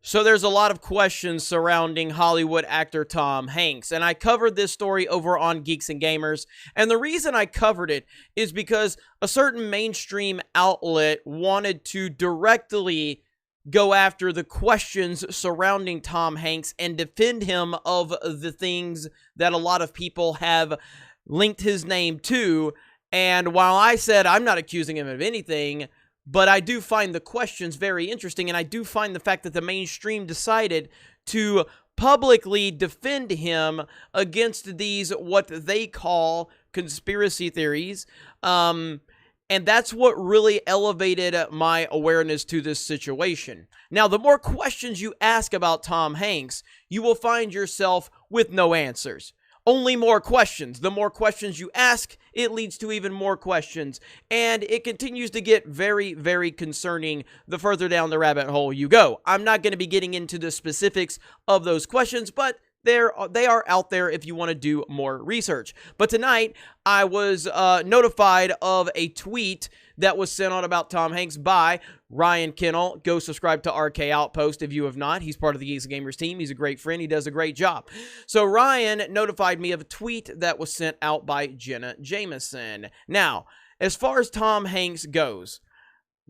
So there's a lot of questions surrounding Hollywood actor Tom Hanks, and I covered this story over on Geeks and Gamers, and the reason I covered it is because a certain mainstream outlet wanted to directly go after the questions surrounding Tom Hanks and defend him of the things that a lot of people have linked his name to. And while I said I'm not accusing him of anything, but I do find the questions very interesting, and I do find the fact that the mainstream decided to publicly defend him against these, what they call conspiracy theories. And that's what really elevated my awareness to this situation. Now, the more questions you ask about Tom Hanks, you will find yourself with no answers. Only more questions. The more questions you ask, it leads to even more questions. And it continues to get very, very concerning the further down the rabbit hole you go. I'm not going to be getting into the specifics of those questions, but they are out there if you want to do more research. But tonight, I was notified of a tweet that was sent out about Tom Hanks by Ryan Kennel. Go subscribe to RK Outpost if you have not. He's part of the Geeks and Gamers team. He's a great friend. He does a great job. So Ryan notified me of a tweet that was sent out by Jenna Jameson. Now, as far as Tom Hanks goes,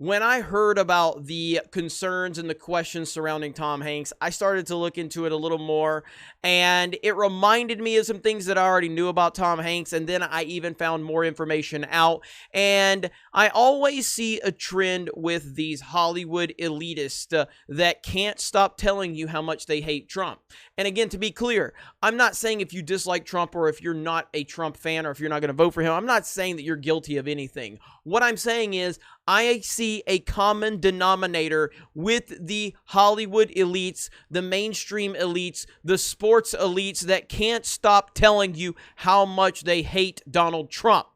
when I heard about the concerns and the questions surrounding Tom Hanks, I started to look into it a little more, and it reminded me of some things that I already knew about Tom Hanks, and then I even found more information out. And I always see a trend with these Hollywood elitists that can't stop telling you how much they hate Trump. And again, to be clear, I'm not saying if you dislike Trump or if you're not a Trump fan or if you're not going to vote for him, I'm not saying that you're guilty of anything. What I'm saying is I see a common denominator with the Hollywood elites, the mainstream elites, the sports elites that can't stop telling you how much they hate Donald Trump.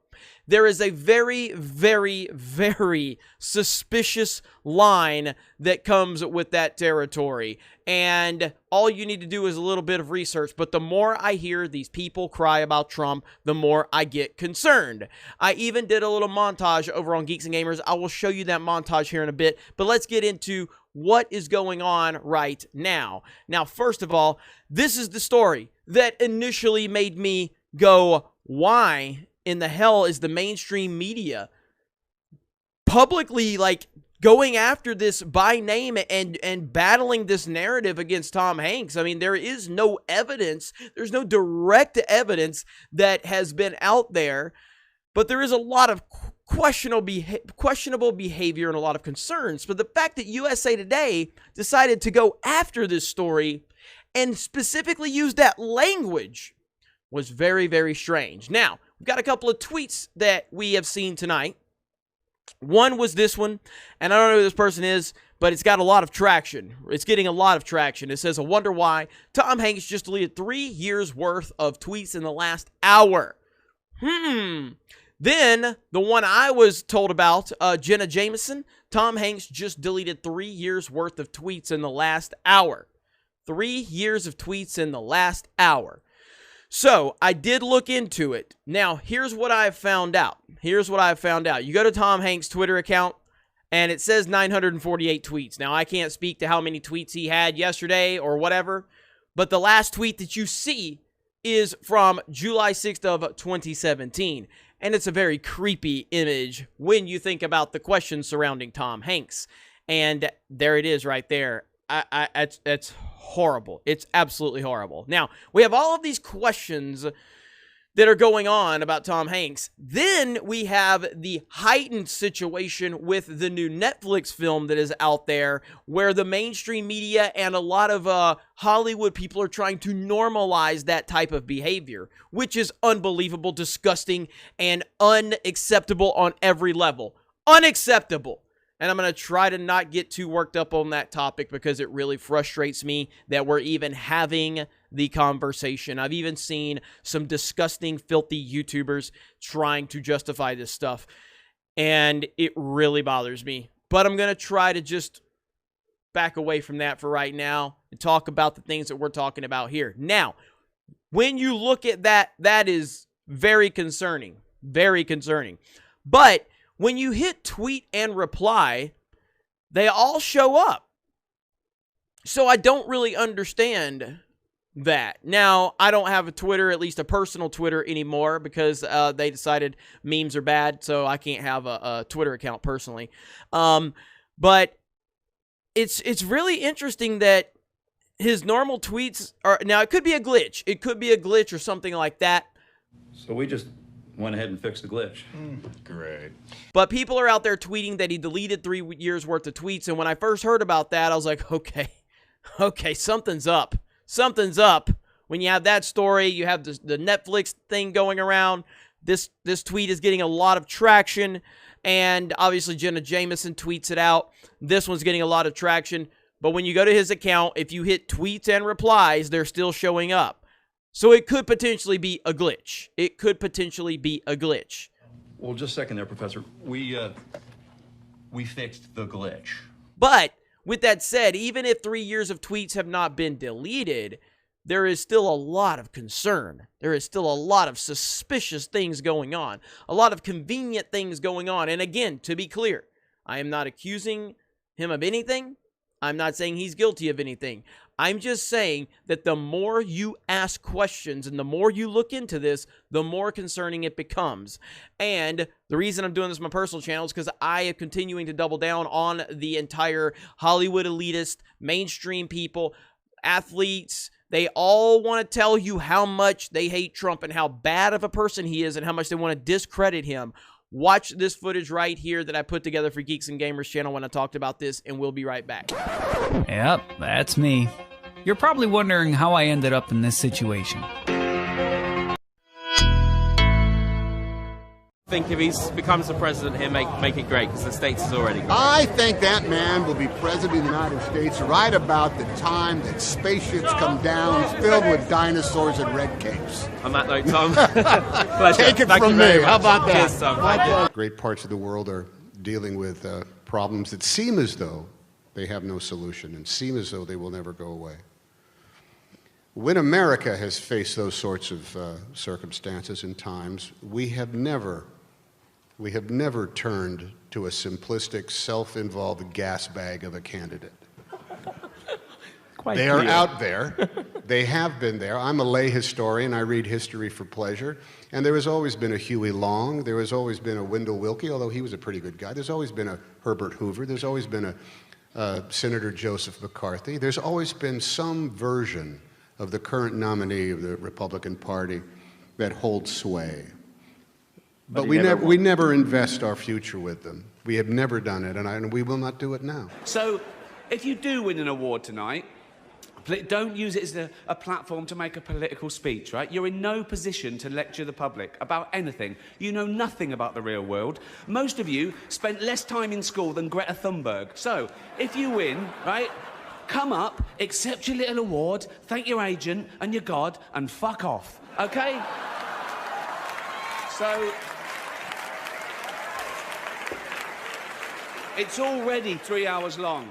There is a very, very, very suspicious line that comes with that territory. And all you need to do is a little bit of research. But the more I hear these people cry about Trump, the more I get concerned. I even did a little montage over on Geeks and Gamers. I will show you that montage here in a bit. But let's get into what is going on right now. Now, first of all, this is the story that initially made me go, why in the hell is the mainstream media publicly going after this by name and battling this narrative against Tom Hanks? I mean, there is no evidence. There's no direct evidence that has been out there, but there is a lot of questionable behavior and a lot of concerns. But the fact that USA Today decided to go after this story and specifically use that language was very, very strange. Now, we've got a couple of tweets that we have seen tonight. One was this one, and I don't know who this person is, but it's got a lot of traction. It's getting a lot of traction. It says, I wonder why Tom Hanks just deleted 3 years worth of tweets in the last hour. Then, the one I was told about, Jenna Jameson, Tom Hanks just deleted 3 years worth of tweets in the last hour. 3 years of tweets in the last hour. So, I did look into it. Now, here's what I found out. You go to Tom Hanks' Twitter account, and it says 948 tweets. Now, I can't speak to how many tweets he had yesterday or whatever, but the last tweet that you see is from July 6th of 2017. And it's a very creepy image when you think about the questions surrounding Tom Hanks. And there it is right there. It's horrible. It's absolutely horrible. Now, we have all of these questions that are going on about Tom Hanks. Then we have the heightened situation with the new Netflix film that is out there, where the mainstream media and a lot of Hollywood people are trying to normalize that type of behavior, which is unbelievable, disgusting, and unacceptable on every level. Unacceptable. And I'm going to try to not get too worked up on that topic because it really frustrates me that we're even having the conversation. I've even seen some disgusting, filthy YouTubers trying to justify this stuff, and it really bothers me. But I'm going to try to just back away from that for right now and talk about the things that we're talking about here. Now, when you look at that, that is very concerning. Very concerning. But when you hit tweet and reply, they all show up. So I don't really understand that. Now, I don't have a Twitter, at least a personal Twitter anymore, because they decided memes are bad, so I can't have a Twitter account personally. But it's really interesting that his normal tweets are, now it could be a glitch. It could be a glitch or something like that. So we just went ahead and fixed the glitch. Great. But people are out there tweeting that he deleted 3 years worth of tweets, and when I first heard about that, I was like, okay, something's up. Something's up. When you have that story, you have the Netflix thing going around. This tweet is getting a lot of traction, and obviously Jenna Jameson tweets it out. This one's getting a lot of traction, but when you go to his account, if you hit tweets and replies, they're still showing up. So it could potentially be a glitch. It could potentially be a glitch. Well, just a second there, Professor. We fixed the glitch. But with that said, even if 3 years of tweets have not been deleted, there is still a lot of concern. There is still a lot of suspicious things going on. A lot of convenient things going on. And again, to be clear, I am not accusing him of anything. I'm not saying he's guilty of anything. I'm just saying that the more you ask questions and the more you look into this, the more concerning it becomes. And the reason I'm doing this on my personal channel is because I am continuing to double down on the entire Hollywood elitist, mainstream people, athletes. They all want to tell you how much they hate Trump and how bad of a person he is and how much they want to discredit him. Watch this footage right here that I put together for Geeks and Gamers channel when I talked about this, and we'll be right back. Yep, that's me. You're probably wondering how I ended up in this situation. I think if he becomes the president, he'll make it great, because the States is already great. I think that man will be president of the United States right about the time that spaceships come down filled with dinosaurs and red capes. On that note, Tom, pleasure. Take it Thank from you very me. How much. about that? Cheers, Tom. Great parts of the world are dealing with problems that seem as though they have no solution and seem as though they will never go away. When America has faced those sorts of circumstances and times, we have never turned to a simplistic, self-involved gas bag of a candidate. They are out there. They have been there. I'm a lay historian. I read history for pleasure. And there has always been a Huey Long. There has always been a Wendell Willkie, although he was a pretty good guy. There's always been a Herbert Hoover. There's always been a Senator Joseph McCarthy. There's always been some version of the current nominee of the Republican Party that holds sway. But we never invest our future with them. We have never done it, and we will not do it now. So, if you do win an award tonight, don't use it as a platform to make a political speech, right? You're in no position to lecture the public about anything. You know nothing about the real world. Most of you spent less time in school than Greta Thunberg. So, if you win, right, come up, accept your little award, thank your agent and your God, and fuck off, okay? So, it's already 3 hours long.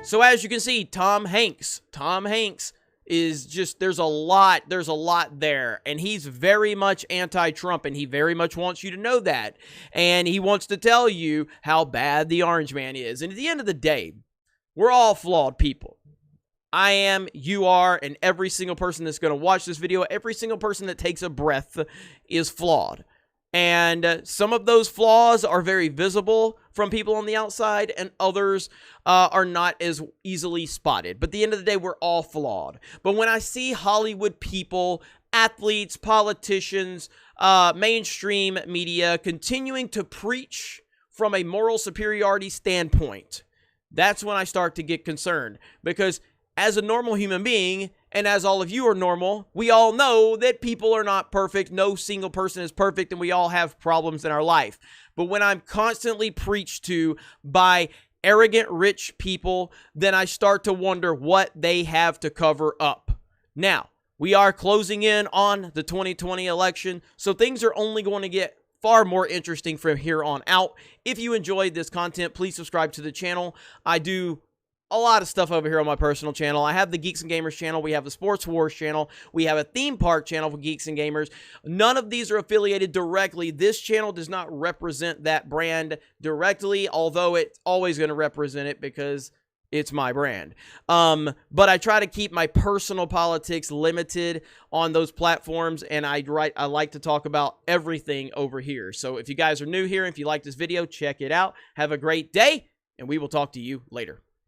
So as you can see, Tom Hanks is just, there's a lot there, and he's very much anti-Trump, and he very much wants you to know that, and he wants to tell you how bad the Orange Man is. And at the end of the day, we're all flawed people. I am, you are, and every single person that's going to watch this video, every single person that takes a breath is flawed. And some of those flaws are very visible from people on the outside, and others are not as easily spotted. But at the end of the day, we're all flawed. But when I see Hollywood people, athletes, politicians, mainstream media continuing to preach from a moral superiority standpoint, that's when I start to get concerned. Because as a normal human being, and as all of you are normal, we all know that people are not perfect. No single person is perfect, and we all have problems in our life. But when I'm constantly preached to by arrogant rich people, then I start to wonder what they have to cover up. Now, We are closing in on the 2020 election, so things are only going to get far more interesting from here on out. If you enjoyed this content, please subscribe to the channel. I do a lot of stuff over here on my personal channel. I have the Geeks and Gamers channel. We have the Sports Wars channel. We have a theme park channel for Geeks and Gamers. None of these are affiliated directly. This channel does not represent that brand directly, although it's always going to represent it because it's my brand. But I try to keep my personal politics limited on those platforms, and I like to talk about everything over here. So if you guys are new here, if you like this video, check it out. Have a great day, and we will talk to you later.